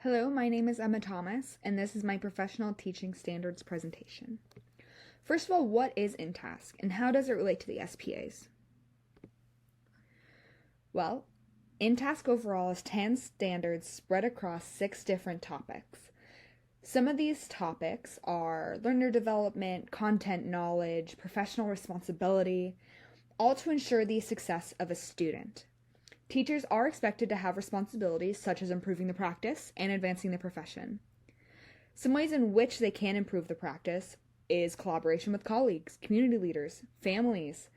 Hello, my name is Emma Thomas, and this is my professional teaching standards presentation. First of all, what is InTask, and how does it relate to the SPAs? Well, InTask overall is 10 standards spread across 6 different topics. Some of these topics are learner development, content knowledge, professional responsibility, all to ensure the success of a student. Teachers are expected to have responsibilities such as improving the practice and advancing the profession. Some ways in which they can improve the practice is collaboration with colleagues, community leaders, families.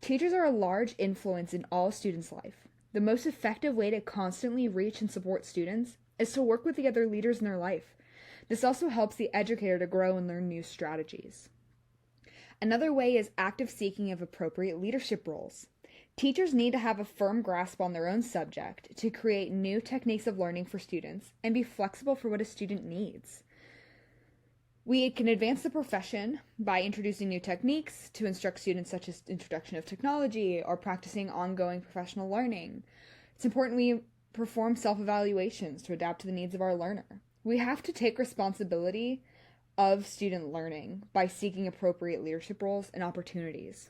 Teachers are a large influence in all students' life. The most effective way to constantly reach and support students is to work with the other leaders in their life. This also helps the educator to grow and learn new strategies. Another way is active seeking of appropriate leadership roles. Teachers need to have a firm grasp on their own subject to create new techniques of learning for students and be flexible for what a student needs. We can advance the profession by introducing new techniques to instruct students, such as introduction of technology or practicing ongoing professional learning. It's important we perform self-evaluations to adapt to the needs of our learner. We have to take responsibility of student learning by seeking appropriate leadership roles and opportunities.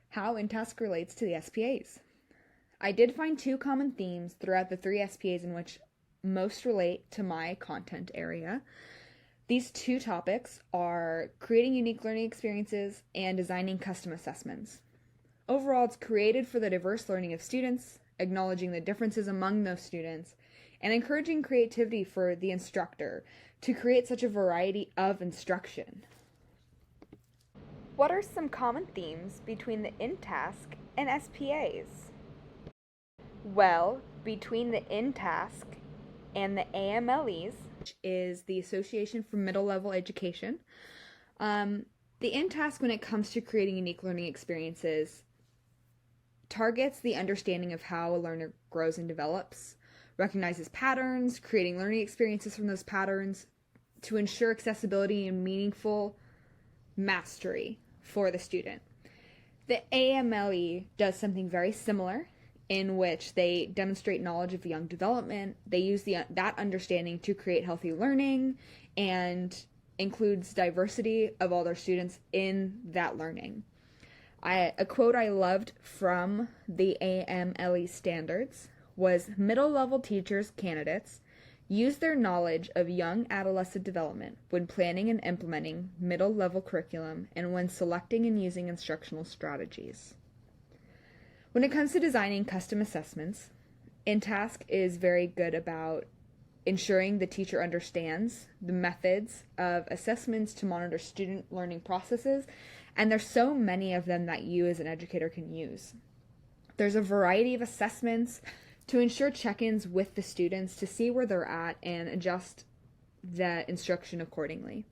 How InTask relates to the SPAs. I did find 2 common themes throughout the 3 SPAs in which most relate to my content area. These 2 topics are creating unique learning experiences and designing custom assessments. Overall, it's created for the diverse learning of students, acknowledging the differences among those students, and encouraging creativity for the instructor to create such a variety of instruction. What are some common themes between the InTask and SPAs? Well, between the InTask and the AMLEs, which is the Association for Middle Level Education, the InTask, when it comes to creating unique learning experiences, targets the understanding of how a learner grows and develops, recognizes patterns, creating learning experiences from those patterns to ensure accessibility and meaningful mastery for the student. The AMLE does something very similar in which they demonstrate knowledge of young development. They use that understanding to create healthy learning and includes diversity of all their students in that learning. A quote I loved from the AMLE standards was, "Middle level teachers candidates use their knowledge of young adolescent development when planning and implementing middle-level curriculum and when selecting and using instructional strategies." When it comes to designing custom assessments, InTask is very good about ensuring the teacher understands the methods of assessments to monitor student learning processes, and there's so many of them that you as an educator can use. There's a variety of assessments to ensure check-ins with the students to see where they're at and adjust the instruction accordingly.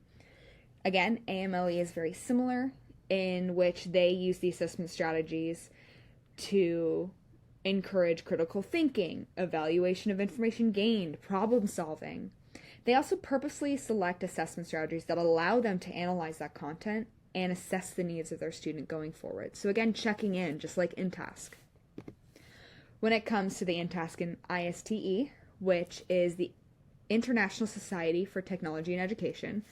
Again, AMLE is very similar in which they use the assessment strategies to encourage critical thinking, evaluation of information gained, problem solving. They also purposely select assessment strategies that allow them to analyze that content and assess the needs of their student going forward. So again, checking in, just like InTask. When it comes to the InTask and ISTE, which is the International Society for Technology and Education,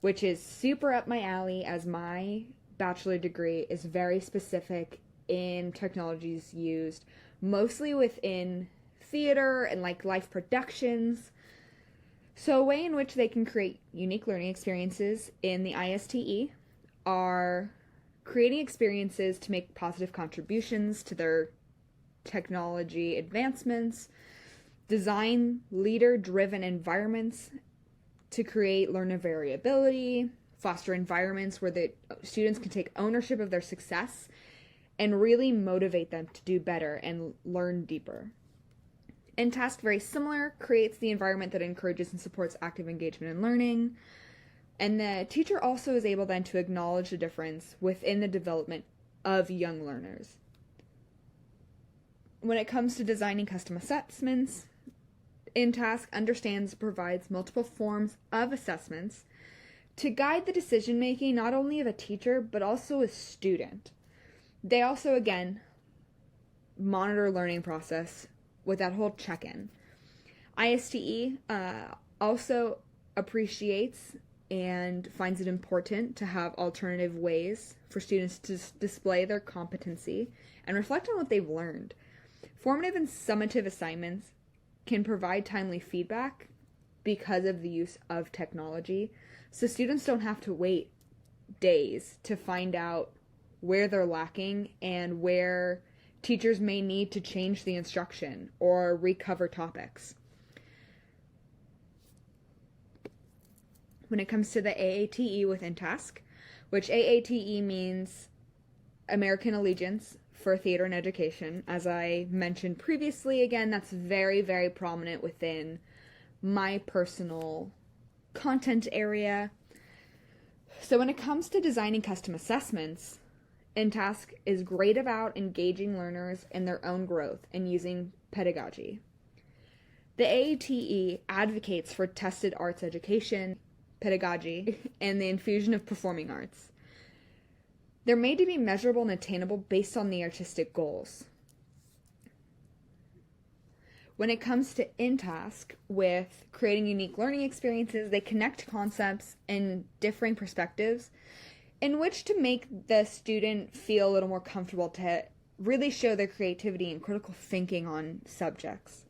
which is super up my alley as my bachelor degree is very specific in technologies used mostly within theater and like live productions. So a way in which they can create unique learning experiences in the ISTE are creating experiences to make positive contributions to their technology advancements, design leader-driven environments to create learner variability, foster environments where the students can take ownership of their success and really motivate them to do better and learn deeper. InTask, very similar, creates the environment that encourages and supports active engagement in learning, and the teacher also is able then to acknowledge the difference within the development of young learners. When it comes to designing custom assessments, InTask understands and provides multiple forms of assessments to guide the decision-making not only of a teacher, but also a student. They also, again, monitor learning process with that whole check-in. ISTE also appreciates and finds it important to have alternative ways for students to display their competency and reflect on what they've learned. Formative and summative assignments can provide timely feedback because of the use of technology, so students don't have to wait days to find out where they're lacking and where teachers may need to change the instruction or recover topics. When it comes to the AATE with InTask, which AATE means American Allegiance for Theater and Education, as I mentioned previously, again, that's very, very prominent within my personal content area. So when it comes to designing custom assessments, InTask is great about engaging learners in their own growth and using pedagogy. The AATE advocates for tested arts education, pedagogy, and the infusion of performing arts. They're made to be measurable and attainable based on the artistic goals. When it comes to InTask, with creating unique learning experiences, they connect concepts and differing perspectives in which to make the student feel a little more comfortable to really show their creativity and critical thinking on subjects.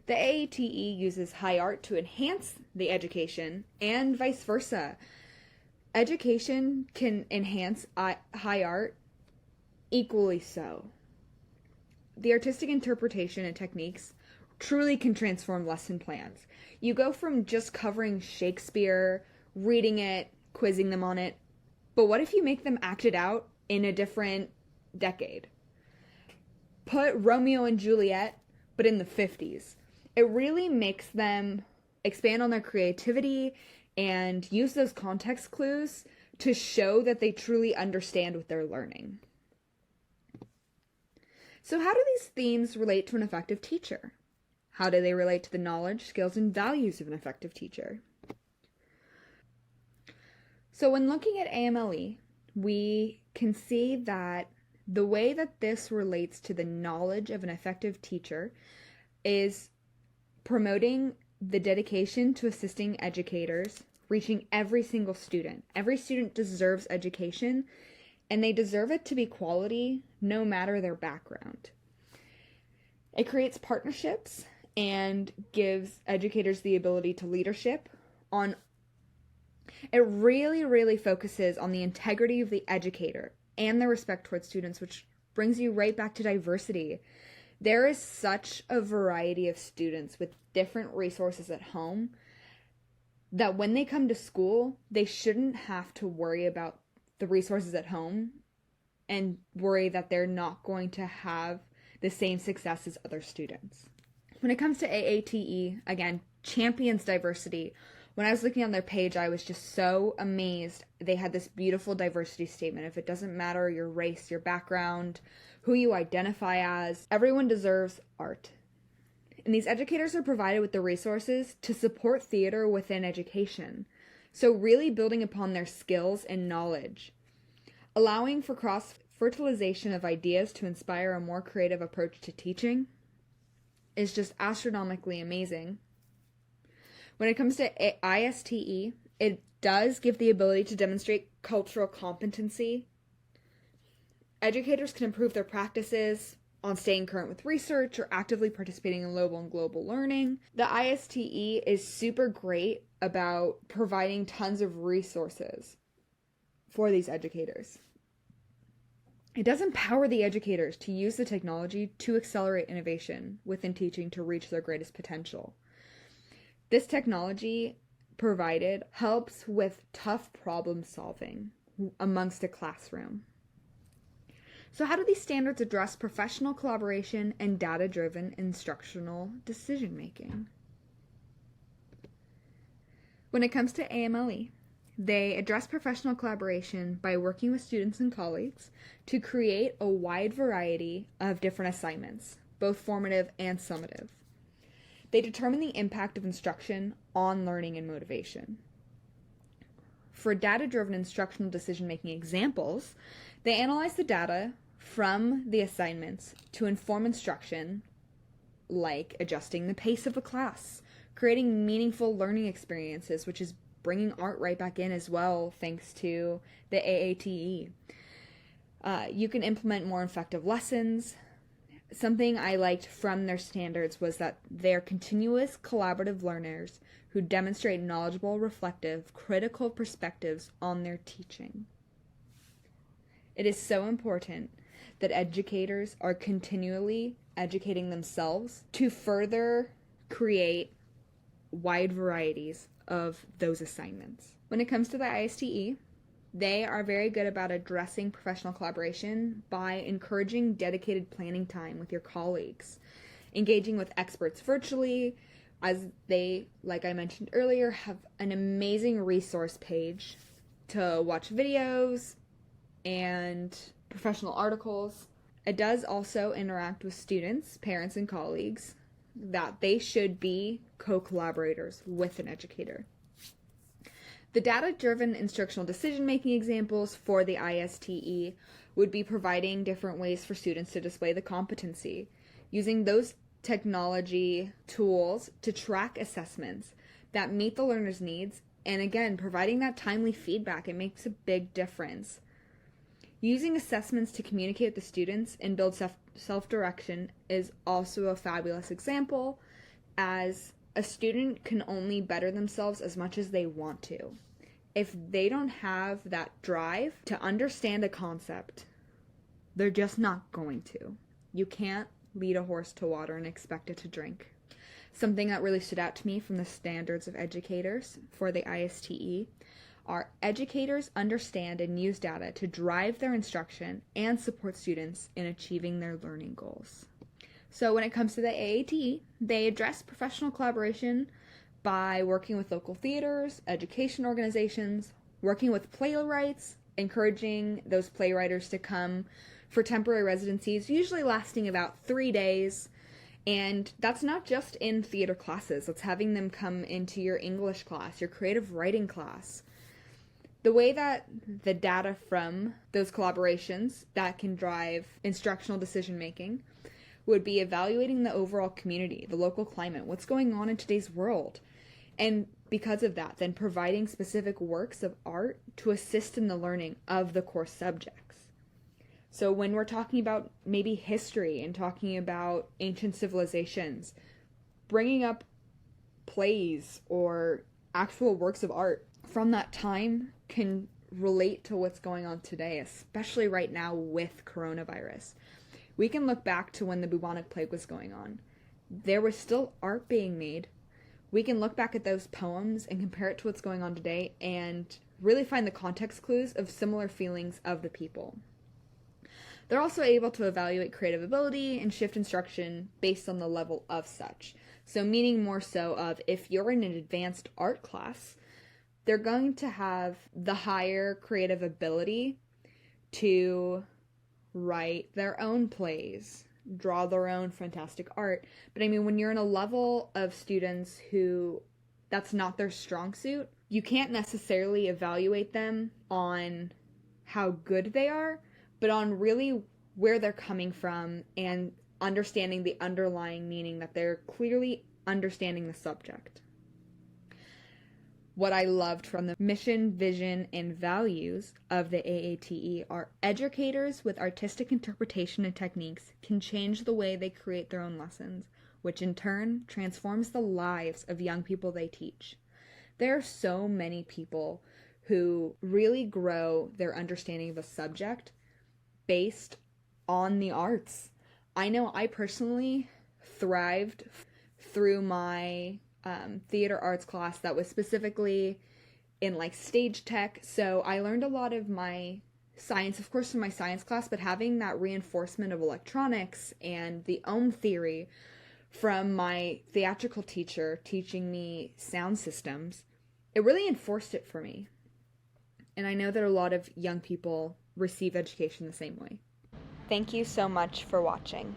The AATE uses high art to enhance the education and vice versa. Education can enhance high art equally so. The artistic interpretation and techniques truly can transform lesson plans. You go from just covering Shakespeare, reading it, quizzing them on it, but what if you make them act it out in a different decade? Put Romeo and Juliet, but in the 50s. It really makes them expand on their creativity and use those context clues to show that they truly understand what they're learning. So how do these themes relate to an effective teacher? How do they relate to the knowledge, skills, and values of an effective teacher? So when looking at AMLE, we can see that the way that this relates to the knowledge of an effective teacher is promoting the dedication to assisting educators, reaching every single student. Every student deserves education, and they deserve it to be quality no matter their background. It creates partnerships and gives educators the ability to leadership on. It really focuses on the integrity of the educator and the respect towards students, which brings you right back to diversity. There is such a variety of students with different resources at home that when they come to school, they shouldn't have to worry about the resources at home and worry that they're not going to have the same success as other students. When it comes to AATE, again, champions diversity. When I was looking on their page, I was just so amazed. They had this beautiful diversity statement. If it doesn't matter your race, your background, who you identify as, everyone deserves art. And these educators are provided with the resources to support theater within education. So really building upon their skills and knowledge. Allowing for cross-fertilization of ideas to inspire a more creative approach to teaching is just astronomically amazing. When it comes to ISTE, it does give the ability to demonstrate cultural competency. Educators can improve their practices on staying current with research or actively participating in local and global learning. The ISTE is super great about providing tons of resources for these educators. It does empower the educators to use the technology to accelerate innovation within teaching to reach their greatest potential. This technology provided helps with tough problem solving amongst a classroom. So how do these standards address professional collaboration and data-driven instructional decision-making? When it comes to AMLE, they address professional collaboration by working with students and colleagues to create a wide variety of different assignments, both formative and summative. They determine the impact of instruction on learning and motivation. For data-driven instructional decision-making examples, they analyze the data from the assignments to inform instruction like adjusting the pace of a class, creating meaningful learning experiences, which is bringing art right back in as well, thanks to the AATE. You can implement more effective lessons. Something I liked from their standards was that they're continuous collaborative learners who demonstrate knowledgeable, reflective, critical perspectives on their teaching. It is so important that educators are continually educating themselves to further create wide varieties of those assignments. When it comes to the ISTE, they are very good about addressing professional collaboration by encouraging dedicated planning time with your colleagues, engaging with experts virtually, as they, like I mentioned earlier, have an amazing resource page to watch videos and professional articles. It does also interact with students, parents, and colleagues that they should be co-collaborators with an educator. The data-driven instructional decision-making examples for the ISTE would be providing different ways for students to display the competency, using those technology tools to track assessments that meet the learner's needs, and again, providing that timely feedback. It makes a big difference. Using assessments to communicate with the students and build self-direction is also a fabulous example, as a student can only better themselves as much as they want to. If they don't have that drive to understand a concept, they're just not going to. You can't lead a horse to water and expect it to drink. Something that really stood out to me from the standards of educators for the ISTE are educators understand and use data to drive their instruction and support students in achieving their learning goals. So when it comes to the AATE, they address professional collaboration by working with local theaters, education organizations, working with playwrights, encouraging those playwriters to come for temporary residencies, usually lasting about 3 days. And that's not just in theater classes. It's having them come into your English class, your creative writing class. The way that the data from those collaborations that can drive instructional decision making would be evaluating the overall community, the local climate, what's going on in today's world. And because of that, then providing specific works of art to assist in the learning of the core subjects. So when we're talking about maybe history and talking about ancient civilizations, bringing up plays or actual works of art from that time can relate to what's going on today, especially right now with coronavirus. We can look back to when the bubonic plague was going on. There was still art being made. We can look back at those poems and compare it to what's going on today and really find the context clues of similar feelings of the people. They're also able to evaluate creative ability and shift instruction based on the level of such. So meaning more so of if you're in an advanced art class, they're going to have the higher creative ability to write their own plays, draw their own fantastic art. But I mean, when you're in a level of students who that's not their strong suit, you can't necessarily evaluate them on how good they are, but on really where they're coming from and understanding the underlying meaning, that they're clearly understanding the subject. What I loved from the mission, vision, and values of the AATE are educators with artistic interpretation and techniques can change the way they create their own lessons, which in turn transforms the lives of young people they teach. There are so many people who really grow their understanding of a subject based on the arts. I know I personally thrived through my theater arts class that was specifically in like stage tech. So I learned a lot of my science, of course, from my science class, but having that reinforcement of electronics and the ohm theory from my theatrical teacher teaching me sound systems, it really enforced it for me. And I know that a lot of young people receive education the same way. Thank you so much for watching.